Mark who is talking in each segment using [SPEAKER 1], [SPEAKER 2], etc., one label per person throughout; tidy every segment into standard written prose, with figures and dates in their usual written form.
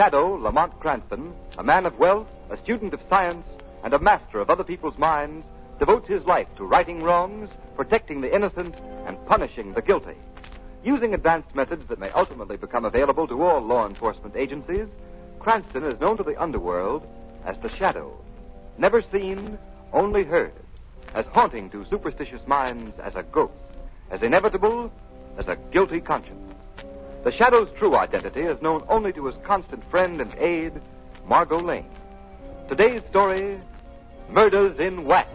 [SPEAKER 1] Shadow, Lamont Cranston, a man of wealth, a student of science, and a master of other people's minds, devotes his life to righting wrongs, protecting the innocent, and punishing the guilty. Using advanced methods that may ultimately become available to all law enforcement agencies, Cranston is known to the underworld as the Shadow. Never seen, only heard. As haunting to superstitious minds as a ghost. As inevitable as a guilty conscience. The Shadow's true identity is known only to his constant friend and aide, Margot Lane. Today's story, Murders in Wax.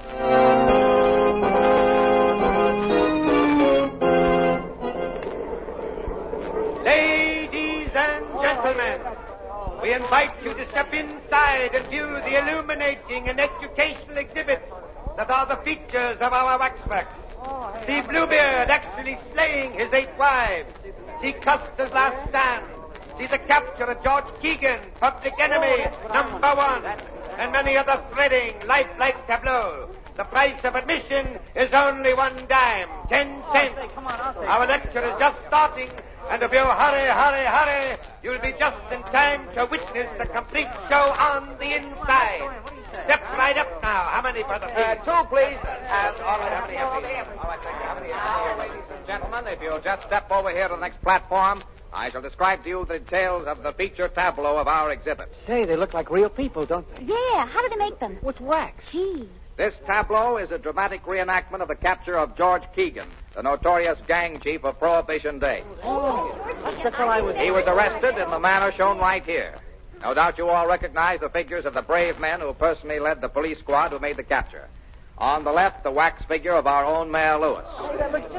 [SPEAKER 2] Ladies and gentlemen, we invite you to step inside and view the illuminating and educational exhibits that are the features of our waxworks. See Bluebeard actually slaying his 8 wives. See Custer's last stand. See the capture of George Keegan, public enemy #1. And many other thrilling, lifelike tableaux. The price of admission is only 1 dime, 10 cents. Our lecture is just starting, and if you hurry, you'll be just in time to witness the complete show on the inside. Step right up now. How many, Brother Pete?
[SPEAKER 3] 2, please.
[SPEAKER 2] All right, how many?
[SPEAKER 3] Ladies and gentlemen, if you'll just step over here to the next platform, I shall describe to you the details of the feature tableau of our exhibit.
[SPEAKER 4] Say, they look like real people, don't they?
[SPEAKER 5] Yeah, how do they make them?
[SPEAKER 4] With wax.
[SPEAKER 5] Gee.
[SPEAKER 3] This tableau is a dramatic reenactment of the capture of George Keegan, the notorious gang chief of Prohibition Day.
[SPEAKER 4] Oh, that's the fellow I was...
[SPEAKER 3] He was arrested in the manner shown right here. No doubt you all recognize the figures of the brave men who personally led the police squad who made the capture. On the left, the wax figure of our own Mayor Lewis.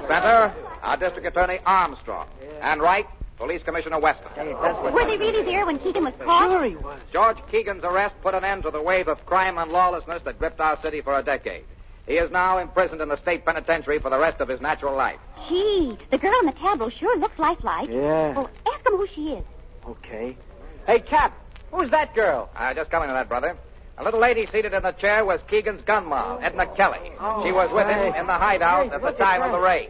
[SPEAKER 3] Center, our District Attorney Armstrong. And right, Police Commissioner Weston.
[SPEAKER 5] Were they really there when Keegan was caught?
[SPEAKER 4] Sure he was.
[SPEAKER 3] George Keegan's arrest put an end to the wave of crime and lawlessness that gripped our city for a decade. He is now imprisoned in the state penitentiary for the rest of his natural life.
[SPEAKER 5] Gee, the girl in the tableau sure looks lifelike.
[SPEAKER 4] Yeah.
[SPEAKER 5] Oh, ask him who she is.
[SPEAKER 4] Okay. Hey, Cap, who's that girl?
[SPEAKER 3] Just coming to that, brother. A little lady seated in the chair was Keegan's gun moll, Edna Kelly. She was with him in the hideout at the time of the raid.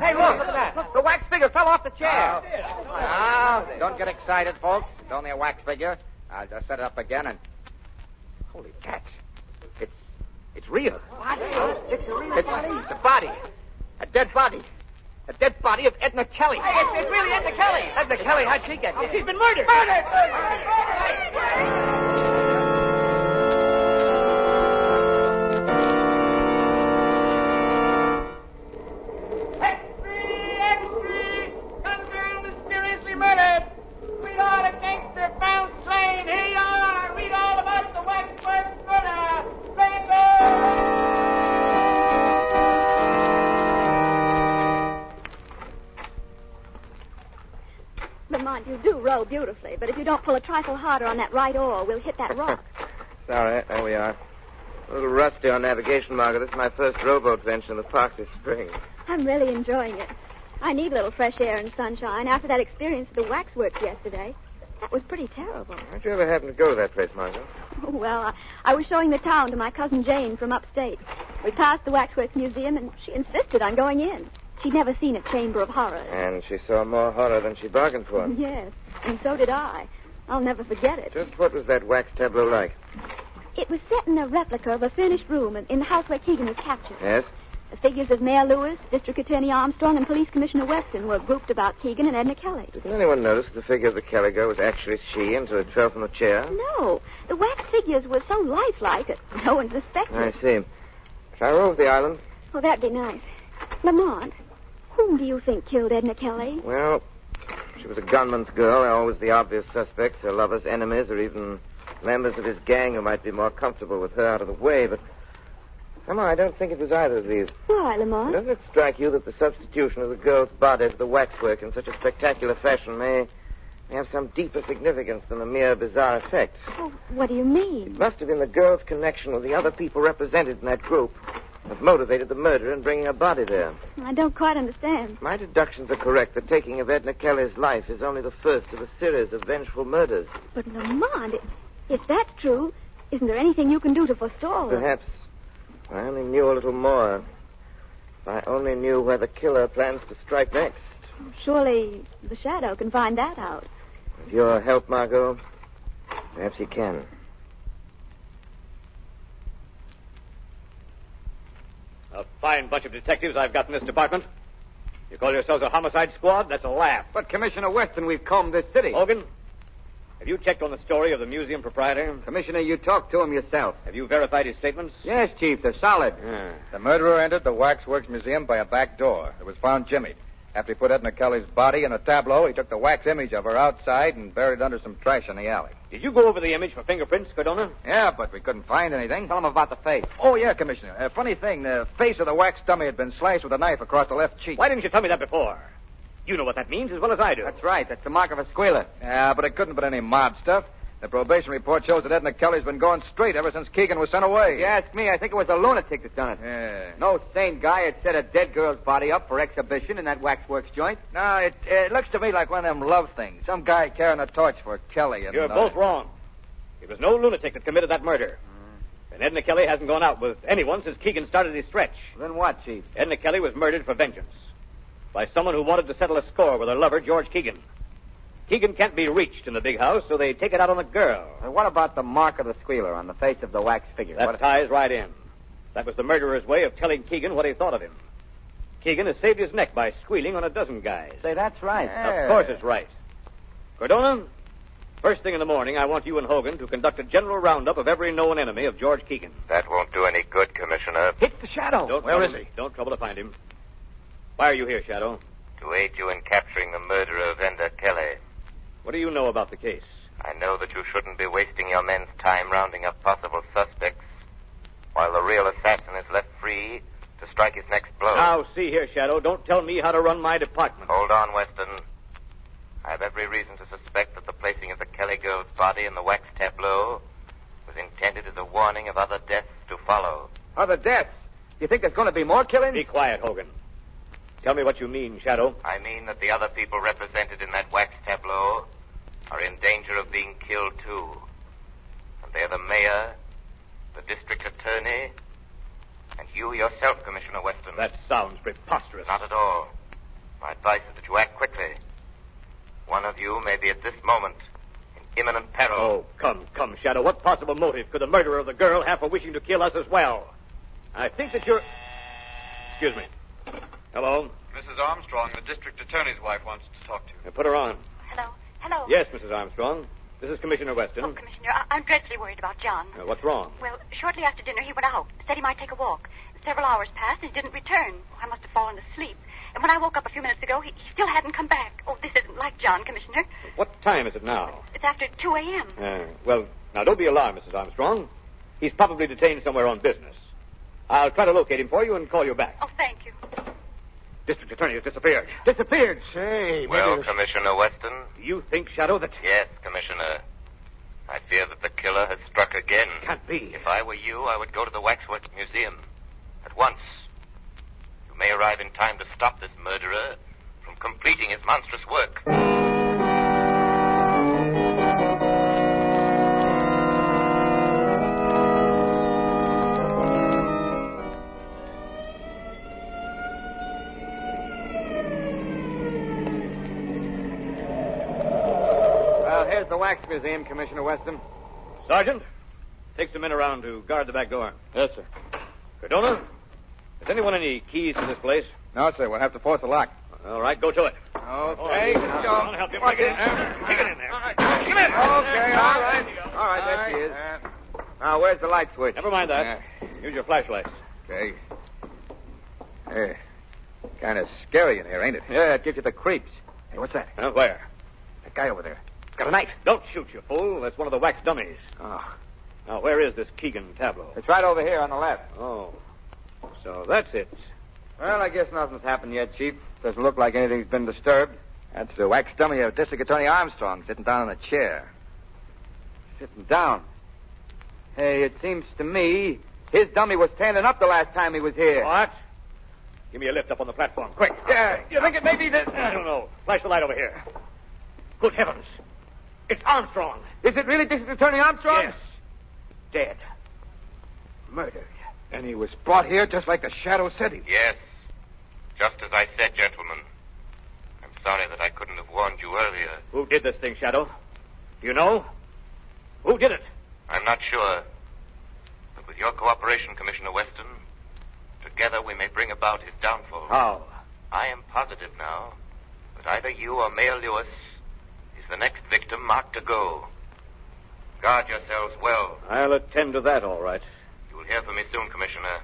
[SPEAKER 4] Hey, look at that. The wax figure fell off the chair.
[SPEAKER 3] Now, don't get excited, folks. It's only a wax figure. I'll just set it up again and... Holy cats. It's real. It's a body. A dead body. A dead body of Edna Kelly.
[SPEAKER 4] Hey, it's really Edna Kelly.
[SPEAKER 3] Edna Kelly, how'd she get here?
[SPEAKER 4] She's been murdered.
[SPEAKER 5] Lamont, you do row beautifully, but if you don't pull a trifle harder on that right oar, we'll hit that rock.
[SPEAKER 6] Sorry, there we are. A little rusty on navigation, Margaret. This is my first rowboat venture in the park this spring.
[SPEAKER 5] I'm really enjoying it. I need a little fresh air and sunshine after that experience at the waxworks yesterday. That was pretty terrible.
[SPEAKER 6] How'd you ever happen to go to that place, Margaret?
[SPEAKER 5] Well, I was showing the town to my cousin Jane from upstate. We passed the Waxworks Museum, and she insisted on going in. She'd never seen a chamber of horrors.
[SPEAKER 6] And she saw more horror than she bargained for.
[SPEAKER 5] Yes, and so did I. I'll never forget it.
[SPEAKER 6] Just what was that wax tableau like?
[SPEAKER 5] It was set in a replica of a furnished room in the house where Keegan was captured.
[SPEAKER 6] Yes?
[SPEAKER 5] The figures of Mayor Lewis, District Attorney Armstrong, and Police Commissioner Weston were grouped about Keegan and Edna Kelly.
[SPEAKER 6] Didn't anyone notice the figure of the Kelly girl was actually she until it fell from the chair?
[SPEAKER 5] No. The wax figures were so lifelike that no one suspected.
[SPEAKER 6] I see. Shall I row with the island?
[SPEAKER 5] Oh, that'd be nice. Lamont, whom do you think killed Edna Kelly?
[SPEAKER 6] Well, she was a gunman's girl. They're always the obvious suspects, her lovers, enemies, or even members of his gang who might be more comfortable with her out of the way, but somehow I don't think it was either of these.
[SPEAKER 5] Why, Lamont?
[SPEAKER 6] Doesn't it strike you that the substitution of the girl's body for the waxwork in such a spectacular fashion may have some deeper significance than a mere bizarre effect?
[SPEAKER 5] Oh, what do you mean?
[SPEAKER 6] It must have been the girl's connection with the other people represented in that group that motivated the murderer in bringing her body there.
[SPEAKER 5] I don't quite understand.
[SPEAKER 6] My deductions are correct. The taking of Edna Kelly's life is only the first of a series of vengeful murders.
[SPEAKER 5] But, Lamont, if that's true, isn't there anything you can do to forestall her?
[SPEAKER 6] Perhaps I only knew a little more. If I only knew where the killer plans to strike next.
[SPEAKER 5] Surely the Shadow can find that out.
[SPEAKER 6] With your help, Margot, perhaps he can.
[SPEAKER 3] A fine bunch of detectives I've got in this department. You call yourselves a homicide squad? That's a laugh.
[SPEAKER 4] But, Commissioner Weston, we've combed this city.
[SPEAKER 3] Hogan, have you checked on the story of the museum proprietor?
[SPEAKER 4] Commissioner, you talked to him yourself.
[SPEAKER 3] Have you verified his statements?
[SPEAKER 4] Yes, Chief, they're solid.
[SPEAKER 7] The murderer entered the Waxworks Museum by a back door. It was found jimmied. After he put Edna Kelly's body in a tableau, he took the wax image of her outside and buried it under some trash in the alley.
[SPEAKER 3] Did you go over the image for fingerprints, Cardona?
[SPEAKER 7] Yeah, but we couldn't find anything.
[SPEAKER 4] Tell him about the face.
[SPEAKER 7] Oh, yeah, Commissioner. Funny thing, the face of the wax dummy had been slashed with a knife across the left cheek.
[SPEAKER 3] Why didn't you tell me that before? You know what that means as well as I do.
[SPEAKER 4] That's right. That's the mark of a squealer.
[SPEAKER 7] Yeah, but it couldn't have been any mob stuff. The probation report shows that Edna Kelly's been going straight ever since Keegan was sent away.
[SPEAKER 4] If you ask me, I think it was a lunatic that done it.
[SPEAKER 7] Yeah.
[SPEAKER 4] No sane guy had set a dead girl's body up for exhibition in that waxworks joint.
[SPEAKER 7] No, it looks to me like one of them love things. Some guy carrying a torch for Kelly. And,
[SPEAKER 3] You're both wrong. It was no lunatic that committed that murder. And Edna Kelly hasn't gone out with anyone since Keegan started his stretch.
[SPEAKER 4] Then what, Chief?
[SPEAKER 3] Edna Kelly was murdered for vengeance by someone who wanted to settle a score with her lover, George Keegan. Keegan can't be reached in the big house, so they take it out on the girl.
[SPEAKER 4] And what about the mark of the squealer on the face of the wax figure?
[SPEAKER 3] That ties right in. That was the murderer's way of telling Keegan what he thought of him. Keegan has saved his neck by squealing on a dozen guys.
[SPEAKER 4] Say, that's right.
[SPEAKER 3] Of course it's right. Cardona, first thing in the morning, I want you and Hogan to conduct a general roundup of every known enemy of George Keegan.
[SPEAKER 8] That won't do any good, Commissioner.
[SPEAKER 4] Hit the Shadow.
[SPEAKER 3] Where is he? Don't trouble to find him. Why are you here, Shadow?
[SPEAKER 8] To aid you in capturing the murderer of Edna Kelly.
[SPEAKER 3] What do you know about the case?
[SPEAKER 8] I know that you shouldn't be wasting your men's time rounding up possible suspects while the real assassin is left free to strike his next blow.
[SPEAKER 3] Now, see here, Shadow. Don't tell me how to run my department.
[SPEAKER 8] Hold on, Weston. I have every reason to suspect that the placing of the Kelly girl's body in the wax tableau was intended as a warning of other deaths to follow.
[SPEAKER 4] Other deaths? You think there's going to be more killings?
[SPEAKER 3] Be quiet, Hogan. Tell me what you mean, Shadow.
[SPEAKER 8] I mean that the other people represented in that wax tableau are in danger of being killed, too. And they're the mayor, the district attorney, and you yourself, Commissioner Weston.
[SPEAKER 3] That sounds preposterous.
[SPEAKER 8] Not at all. My advice is that you act quickly. One of you may be at this moment in imminent peril.
[SPEAKER 3] Oh, come, Shadow. What possible motive could the murderer of the girl have for wishing to kill us as well? I think that you're... Excuse me. Hello?
[SPEAKER 9] Mrs. Armstrong, the district attorney's wife, wants to talk to you.
[SPEAKER 3] Put her on.
[SPEAKER 10] Hello.
[SPEAKER 3] Yes, Mrs. Armstrong. This is Commissioner Weston.
[SPEAKER 10] Oh, Commissioner, I'm dreadfully worried about John.
[SPEAKER 3] What's wrong?
[SPEAKER 10] Well, shortly after dinner, he went out. Said he might take a walk. Several hours passed, and he didn't return. I must have fallen asleep. And when I woke up a few minutes ago, he still hadn't come back. Oh, this isn't like John, Commissioner.
[SPEAKER 3] What time is it now?
[SPEAKER 10] It's after 2 a.m.
[SPEAKER 3] Well, now, don't be alarmed, Mrs. Armstrong. He's probably detained somewhere on business. I'll try to locate him for you and call you back.
[SPEAKER 10] Oh, thank you.
[SPEAKER 3] District attorney has disappeared.
[SPEAKER 4] Disappeared? Say,
[SPEAKER 8] Well, Commissioner Weston?
[SPEAKER 3] Do you think, Shadow, that...
[SPEAKER 8] Yes, Commissioner. I fear that the killer has struck again.
[SPEAKER 3] Can't be.
[SPEAKER 8] If I were you, I would go to the Waxworks Museum. At once. You may arrive in time to stop this murderer from completing his monstrous work.
[SPEAKER 4] Well, here's the wax museum, Commissioner Weston.
[SPEAKER 3] Sergeant, take some men around to guard the back door.
[SPEAKER 4] Yes, sir.
[SPEAKER 3] Cardona, has anyone any keys to this place?
[SPEAKER 7] No, sir. We'll have to force the lock.
[SPEAKER 3] All right, go to it.
[SPEAKER 4] Okay.
[SPEAKER 3] Come on, help him. Take it in there. Take it in there. Come in.
[SPEAKER 4] Okay, all right. All right, there she is. Now, where's the light switch?
[SPEAKER 3] Never mind that. Use your flashlights.
[SPEAKER 7] Okay. Hey, kind of scary in here, ain't it?
[SPEAKER 4] Yeah, it gives you the creeps.
[SPEAKER 7] Hey, what's that?
[SPEAKER 3] Where?
[SPEAKER 7] That guy over there. He's got a knife.
[SPEAKER 3] Don't shoot, you fool. That's one of the wax dummies.
[SPEAKER 7] Oh.
[SPEAKER 3] Now, where is this Keegan tableau?
[SPEAKER 4] It's right over here on the left.
[SPEAKER 3] Oh. So that's it.
[SPEAKER 4] Well, I guess nothing's happened yet, Chief. Doesn't look like anything's been disturbed.
[SPEAKER 7] That's the wax dummy of District Attorney Armstrong sitting down in a chair.
[SPEAKER 4] Sitting down. Hey, it seems to me his dummy was standing up the last time he was here.
[SPEAKER 3] What? Give me a lift up on the platform, quick.
[SPEAKER 4] Yeah, you think it may be this?
[SPEAKER 3] I don't know. Flash the light over here. Good heavens. It's Armstrong.
[SPEAKER 4] Is it really District Attorney Armstrong?
[SPEAKER 3] Yes. Dead. Murdered.
[SPEAKER 7] And he was brought here just like the Shadow said he was.
[SPEAKER 8] Yes. Just as I said, gentlemen. I'm sorry that I couldn't have warned you earlier.
[SPEAKER 2] Who did this thing, Shadow? Do you know? Who did it?
[SPEAKER 8] I'm not sure. But with your cooperation, Commissioner Weston, together we may bring about his downfall.
[SPEAKER 2] How?
[SPEAKER 8] I am positive now that either you or Mayor Lewis is the next victim marked to go. Guard yourselves well.
[SPEAKER 2] I'll attend to that, all right.
[SPEAKER 8] You will hear from me soon, Commissioner.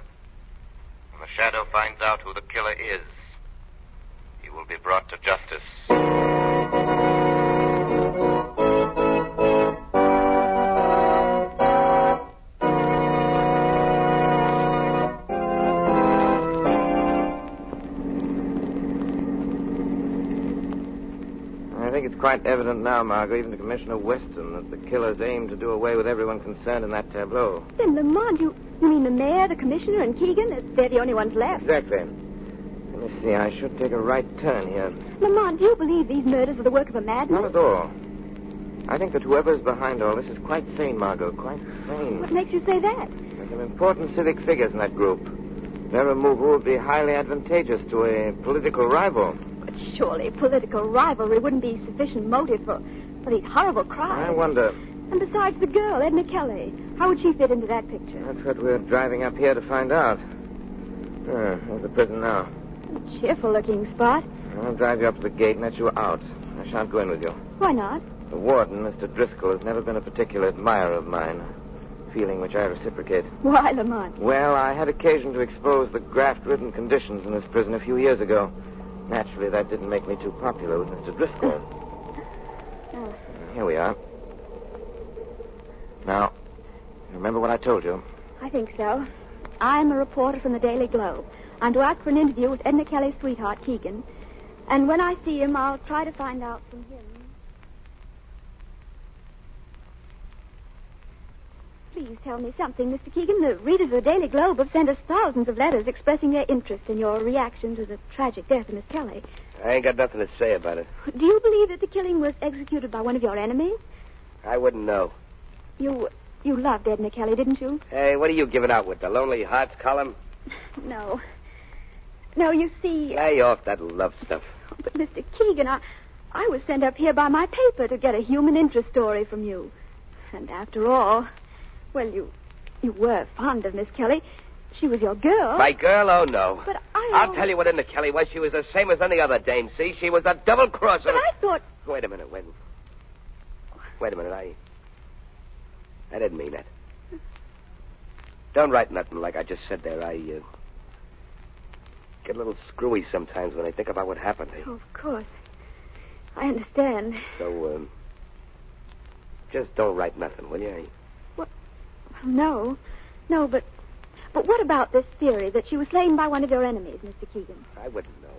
[SPEAKER 8] When the Shadow finds out who the killer is, he will be brought to justice.
[SPEAKER 6] I think it's quite evident now, Margot, even to Commissioner Weston, that the killers aim to do away with everyone concerned in that tableau.
[SPEAKER 5] Then, Lamont, you mean the mayor, the commissioner, and Keegan? They're the only ones left.
[SPEAKER 6] Exactly. Let me see, I should take a right turn here.
[SPEAKER 5] Lamont, do you believe these murders are the work of a madman?
[SPEAKER 6] Not at all. I think that whoever's behind all this is quite sane, Margot, quite sane.
[SPEAKER 5] What makes you say that?
[SPEAKER 6] There's some important civic figures in that group. Their removal would be highly advantageous to a political rival.
[SPEAKER 5] But surely political rivalry wouldn't be sufficient motive for these horrible crimes.
[SPEAKER 6] I wonder.
[SPEAKER 5] And besides the girl, Edna Kelly, how would she fit into that picture?
[SPEAKER 6] That's what we're driving up here to find out. There's the prison now.
[SPEAKER 5] A cheerful-looking spot.
[SPEAKER 6] I'll drive you up to the gate and let you out. I shan't go in with you.
[SPEAKER 5] Why not?
[SPEAKER 6] The warden, Mr. Driscoll, has never been a particular admirer of mine. Feeling which I reciprocate.
[SPEAKER 5] Why, Lamont?
[SPEAKER 6] Well, I had occasion to expose the graft-ridden conditions in this prison a few years ago. Naturally, that didn't make me too popular with Mr. Driscoll. Here we are. Now, remember what I told you?
[SPEAKER 5] I think so. I'm a reporter from the Daily Globe. I'm to ask for an interview with Edna Kelly's sweetheart, Keegan. And when I see him, I'll try to find out from him. Please tell me something, Mr. Keegan. The readers of the Daily Globe have sent us thousands of letters expressing their interest in your reaction to the tragic death of Miss Kelly.
[SPEAKER 11] I ain't got nothing to say about it.
[SPEAKER 5] Do you believe that the killing was executed by one of your enemies?
[SPEAKER 11] I wouldn't know.
[SPEAKER 5] You loved Edna Kelly, didn't you?
[SPEAKER 11] Hey, what are you giving out with, the Lonely Hearts column?
[SPEAKER 5] No. No, you see...
[SPEAKER 11] Lay off that love stuff.
[SPEAKER 5] But, Mr. Keegan, I was sent up here by my paper to get a human interest story from you. And after all, well, you were fond of Miss Kelly. She was your girl.
[SPEAKER 11] My girl? Oh, no.
[SPEAKER 5] But
[SPEAKER 11] I'll tell you what Edna Kelly was. She was the same as any other dame, see? She was a double-crosser.
[SPEAKER 5] But I thought...
[SPEAKER 11] Wait a minute, wait a minute, I didn't mean that. Don't write nothing like I just said there. I get a little screwy sometimes when I think about what happened.
[SPEAKER 5] Oh, of course. I understand.
[SPEAKER 11] So, just don't write nothing, will you?
[SPEAKER 5] What? No, but what about this theory that she was slain by one of your enemies, Mr. Keegan?
[SPEAKER 11] I wouldn't know.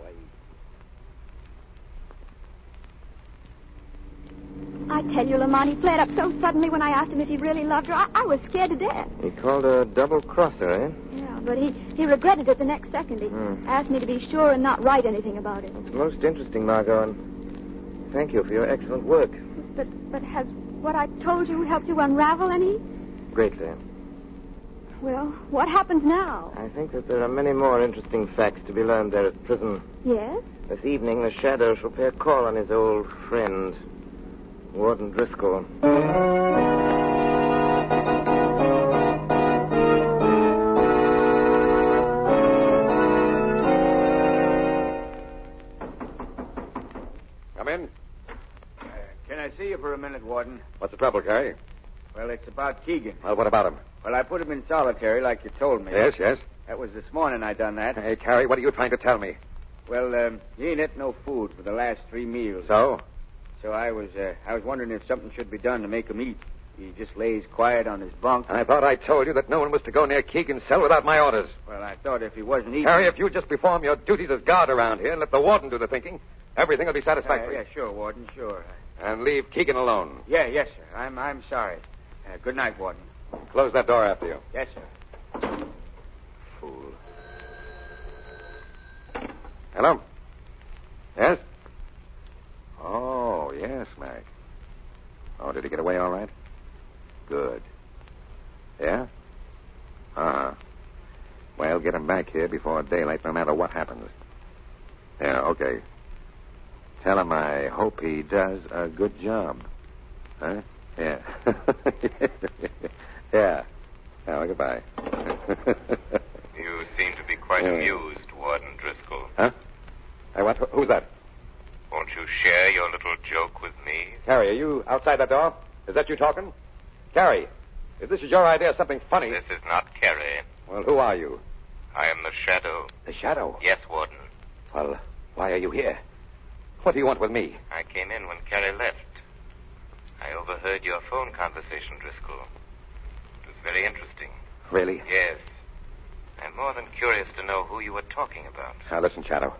[SPEAKER 5] I tell you, Lamont, he flared up so suddenly when I asked him if he really loved her. I was scared to death.
[SPEAKER 6] He called her a double-crosser, eh?
[SPEAKER 5] Yeah, but he regretted it the next second. He asked me to be sure and not write anything about it.
[SPEAKER 6] It's most interesting, Margot, and thank you for your excellent work.
[SPEAKER 5] But has what I told you helped you unravel any?
[SPEAKER 6] Greatly.
[SPEAKER 5] Well, what happens now?
[SPEAKER 6] I think that there are many more interesting facts to be learned there at prison.
[SPEAKER 5] Yes?
[SPEAKER 6] This evening, the Shadow shall pay a call on his old friend, Warden Driscoll.
[SPEAKER 12] Come in.
[SPEAKER 13] Can I see you for a minute, Warden?
[SPEAKER 12] What's the trouble, Carrie?
[SPEAKER 13] Well, it's about Keegan.
[SPEAKER 12] Well, what about him?
[SPEAKER 13] Well, I put him in solitary like you told me.
[SPEAKER 12] Yes.
[SPEAKER 13] That was this morning I done that.
[SPEAKER 12] Hey, Carrie, what are you trying to tell me?
[SPEAKER 13] Well, he ain't ate no food for the last 3 meals.
[SPEAKER 12] So?
[SPEAKER 13] So I was wondering if something should be done to make him eat. He just lays quiet on his bunk.
[SPEAKER 12] I thought I told you that no one was to go near Keegan's cell without my orders.
[SPEAKER 13] Well, I thought if he wasn't eating...
[SPEAKER 12] Harry, if you just perform your duties as guard around here and let the warden do the thinking, everything will be satisfactory.
[SPEAKER 13] Yeah, sure, Warden, sure.
[SPEAKER 12] And leave Keegan alone.
[SPEAKER 13] Yes, sir. I'm sorry. Good night, Warden.
[SPEAKER 12] Close that door after you.
[SPEAKER 13] Yes, sir.
[SPEAKER 12] Fool. Hello? Yes? Oh, yes, Mac. Oh, did he get away all right? Good. Yeah? Uh-huh. Well, get him back here before daylight, no matter what happens. Yeah, okay. Tell him I hope he does a good job. Huh? Yeah. Yeah. Well, goodbye.
[SPEAKER 8] You seem to be quite amused, Warden Driscoll.
[SPEAKER 12] Huh? What? Who's that?
[SPEAKER 8] Won't you share your little joke with me?
[SPEAKER 12] Carrie, are you outside that door? Is that you talking? Carrie, if this is your idea of something funny...
[SPEAKER 8] This is not Carrie.
[SPEAKER 12] Well, who are you?
[SPEAKER 8] I am the Shadow.
[SPEAKER 12] The Shadow?
[SPEAKER 8] Yes, Warden.
[SPEAKER 12] Well, why are you here? What do you want with me?
[SPEAKER 8] I came in when Carrie left. I overheard your phone conversation, Driscoll. It was very interesting.
[SPEAKER 12] Really?
[SPEAKER 8] Yes. I'm more than curious to know who you were talking about.
[SPEAKER 12] Now, listen, Shadow.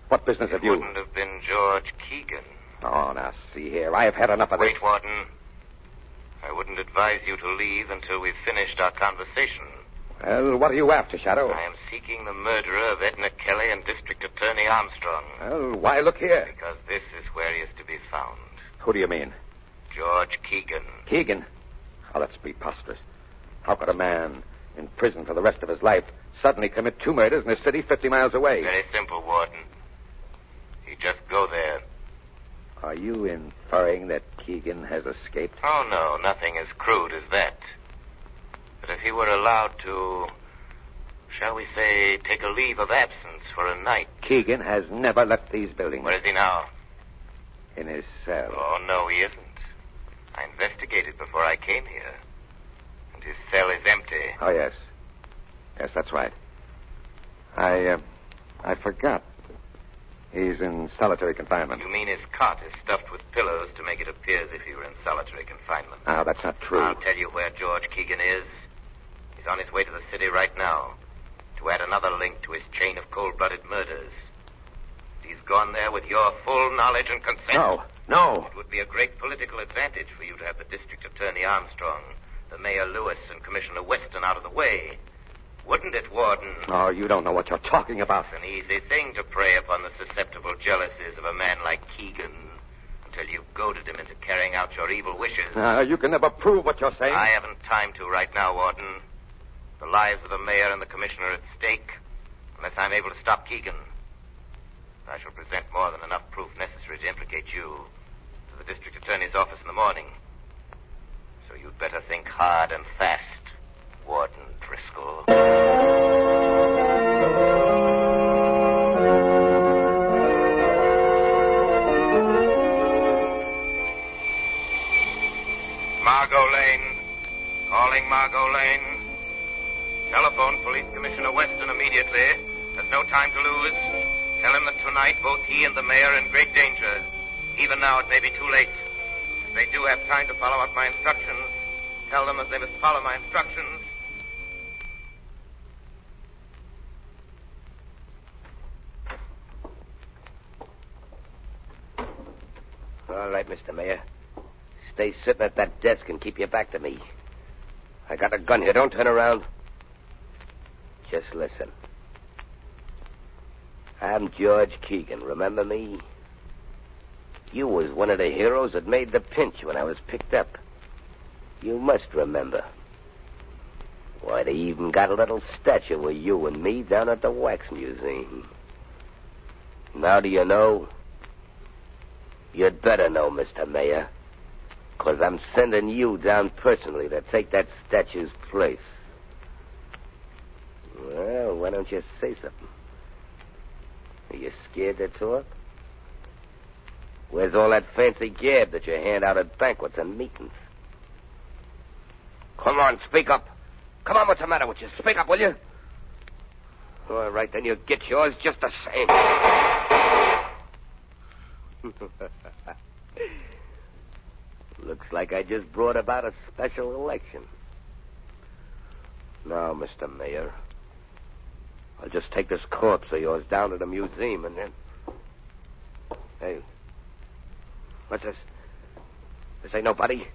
[SPEAKER 12] What business have you...
[SPEAKER 8] It wouldn't have been George Keegan.
[SPEAKER 12] Oh, now, see here. I have had enough of this.
[SPEAKER 8] Wait, Warden. I wouldn't advise you to leave until we've finished our conversation.
[SPEAKER 12] Well, what are you after, Shadow?
[SPEAKER 8] I am seeking the murderer of Edna Kelly and District Attorney Armstrong.
[SPEAKER 12] Well, why look here?
[SPEAKER 8] Because this is where he is to be found.
[SPEAKER 12] Who do you mean?
[SPEAKER 8] George Keegan.
[SPEAKER 12] Keegan? Oh, that's preposterous. How could a man in prison for the rest of his life suddenly commit 2 murders in a city 50 miles away?
[SPEAKER 8] Very simple, Warden. You just go there.
[SPEAKER 12] Are you inferring that Keegan has escaped?
[SPEAKER 8] Oh, no, nothing as crude as that. But if he were allowed to, shall we say, take a leave of absence for a night.
[SPEAKER 12] Keegan has never left these buildings.
[SPEAKER 8] Where is he now?
[SPEAKER 12] In his cell.
[SPEAKER 8] Oh, no, he isn't. I investigated before I came here. And his cell is empty.
[SPEAKER 12] Oh, yes. Yes, that's right. I forgot. He's in solitary confinement.
[SPEAKER 8] You mean his cot is stuffed with pillows to make it appear as if he were in solitary confinement?
[SPEAKER 12] Ah, that's not true.
[SPEAKER 8] I'll tell you where George Keegan is. He's on his way to the city right now to add another link to his chain of cold-blooded murders. He's gone there with your full knowledge and consent.
[SPEAKER 12] No.
[SPEAKER 8] It would be a great political advantage for you to have the District Attorney Armstrong, the Mayor Lewis, and Commissioner Weston out of the way. Wouldn't it, Warden?
[SPEAKER 12] Oh, you don't know what you're talking about.
[SPEAKER 8] It's an easy thing to prey upon the susceptible jealousies of a man like Keegan until you've goaded him into carrying out your evil wishes.
[SPEAKER 12] You can never prove what you're saying.
[SPEAKER 8] I haven't time to right now, Warden. The lives of the mayor and the commissioner are at stake unless I'm able to stop Keegan. I shall present more than enough proof necessary to implicate you to the district attorney's office in the morning. So you'd better think hard and fast, Warden Driscoll. Margot Lane. Calling Margot Lane. Telephone Police Commissioner Weston immediately. There's no time to lose. Tell him that tonight both he and the mayor are in great danger. Even now it may be too late. If they do have time to follow out my instructions, tell them that they must follow my instructions.
[SPEAKER 11] All right, Mr. Mayor. Stay sitting at that desk and keep your back to me. I got a gun here. Don't turn around. Just listen. I'm George Keegan. Remember me? You was one of the heroes that made the pinch when I was picked up. You must remember. Why, they even got a little statue of you and me down at the Wax Museum. Now do you know? You'd better know, Mr. Mayor, because I'm sending you down personally to take that statue's place. Well, why don't you say something? Are you scared to talk? Where's all that fancy gab that you hand out at banquets and meetings? Come on, speak up. Come on, what's the matter with you? Speak up, will you? All right, then you get yours just the same. Looks like I just brought about a special election. Now, Mr. Mayor, I'll just take this corpse of yours down to the museum and then... Hey, what's this? This ain't nobody.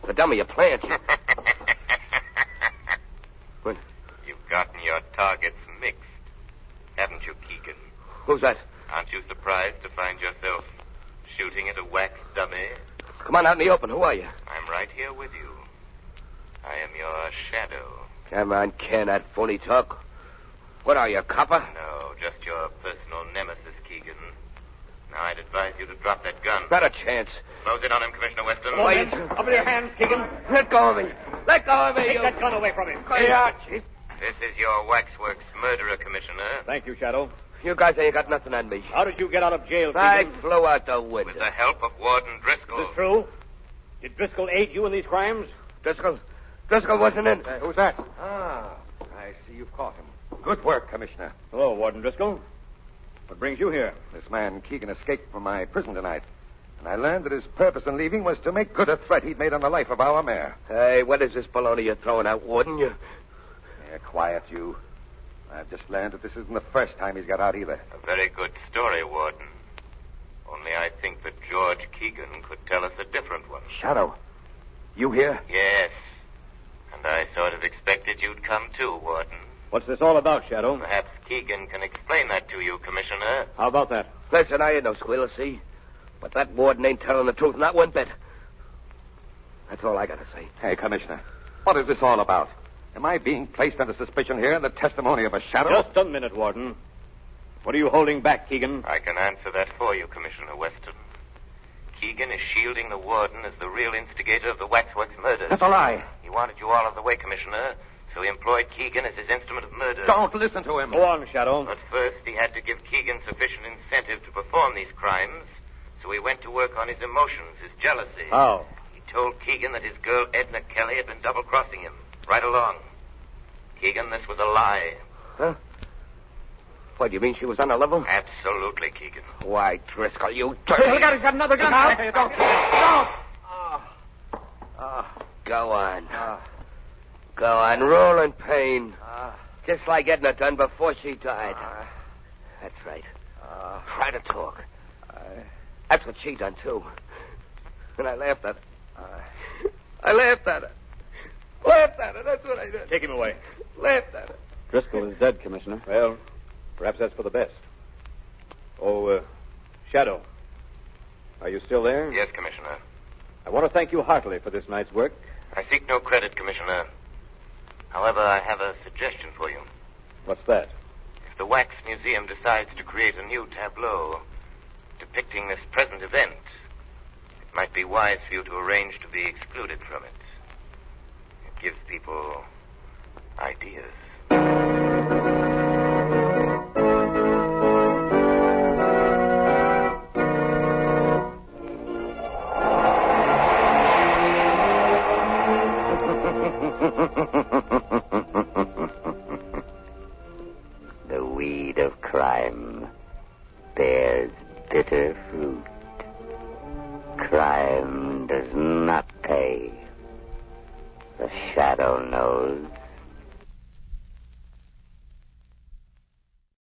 [SPEAKER 11] The dummy, a plant. What?
[SPEAKER 8] You've gotten your targets mixed, haven't you, Keegan?
[SPEAKER 11] Who's that?
[SPEAKER 8] Aren't you surprised to find yourself shooting at a wax dummy?
[SPEAKER 11] Come on out in the open. Who are you?
[SPEAKER 8] I'm right here with you. I am your shadow.
[SPEAKER 11] Come on, can that phony talk? What are you, a copper?
[SPEAKER 8] No, just your personal nemesis, Keegan. Now, I'd advise you to drop that gun.
[SPEAKER 11] Not a chance.
[SPEAKER 8] Close in on him, Commissioner Weston.
[SPEAKER 2] Wait. Up with your hands, Keegan.
[SPEAKER 11] Let go of me. Let go of me.
[SPEAKER 2] Take that gun away from him.
[SPEAKER 11] Yeah, Chief.
[SPEAKER 8] This is your waxworks murderer, Commissioner.
[SPEAKER 2] Thank you, Shadow.
[SPEAKER 11] You guys ain't got nothing on me.
[SPEAKER 2] How did you get out of jail,
[SPEAKER 11] I
[SPEAKER 2] Keegan?
[SPEAKER 11] flew out the window.
[SPEAKER 8] With the help of Warden Driscoll.
[SPEAKER 2] Is this true? Did Driscoll aid you in these crimes?
[SPEAKER 11] Driscoll wasn't in.
[SPEAKER 12] Who's that? Ah, I see you've caught him. Good work, Commissioner.
[SPEAKER 2] Hello, Warden Driscoll. What brings you here?
[SPEAKER 12] This man, Keegan, escaped from my prison tonight. And I learned that his purpose in leaving was to make good a threat he'd made on the life of our mayor.
[SPEAKER 11] Hey, what is this baloney you're throwing out, Warden?
[SPEAKER 12] Yeah, quiet, you. I've just learned that this isn't the first time he's got out either.
[SPEAKER 8] A very good story, Warden. Only I think that George Keegan could tell us a different one.
[SPEAKER 12] Shadow, you here?
[SPEAKER 8] Yes. And I sort of expected you'd come too, Warden.
[SPEAKER 2] What's this all about, Shadow?
[SPEAKER 8] Perhaps Keegan can explain that to you, Commissioner.
[SPEAKER 2] How about that?
[SPEAKER 11] Listen, I ain't no squealer, see? But that warden ain't telling the truth, not one bit. That's all I gotta say.
[SPEAKER 12] Hey, Commissioner, what is this all about? Am I being placed under suspicion here in the testimony of a shadow?
[SPEAKER 2] Just a minute, Warden. What are you holding back, Keegan?
[SPEAKER 8] I can answer that for you, Commissioner Weston. Keegan is shielding the warden as the real instigator of the Waxworks murder.
[SPEAKER 12] That's a lie.
[SPEAKER 8] He wanted you all out of the way, Commissioner, so he employed Keegan as his instrument of murder.
[SPEAKER 12] Don't listen to him.
[SPEAKER 2] Go on, Shadow.
[SPEAKER 8] But first, he had to give Keegan sufficient incentive to perform these crimes, so he went to work on his emotions, his jealousy.
[SPEAKER 2] How?
[SPEAKER 8] He told Keegan that his girl Edna Kelly had been double-crossing him, right along. Keegan, this was a lie.
[SPEAKER 11] Huh? What, you mean she was on a level?
[SPEAKER 8] Absolutely, Keegan.
[SPEAKER 11] Why, Driscoll, you dirty...
[SPEAKER 2] Hey, look out, he's got another gun.
[SPEAKER 11] Don't. Go on. Go on, roll in pain. Just like Edna done before she died. That's right. Try to talk. That's what she done, too. And I laughed at her. I laughed at her. Laughed at her, that's what I did.
[SPEAKER 2] Take him away.
[SPEAKER 11] Laughed at her.
[SPEAKER 2] Driscoll is dead, Commissioner. Well, perhaps that's for the best. Oh, Shadow. Are you still there?
[SPEAKER 8] Yes, Commissioner.
[SPEAKER 2] I want to thank you heartily for this night's work.
[SPEAKER 8] I seek no credit, Commissioner. However, I have a suggestion for you.
[SPEAKER 2] What's that?
[SPEAKER 8] If the Wax Museum decides to create a new tableau depicting this present event, it might be wise for you to arrange to be excluded from it. It gives people ideas.
[SPEAKER 11] The weed of crime bears bitter fruit. Crime does not pay. The Shadow knows.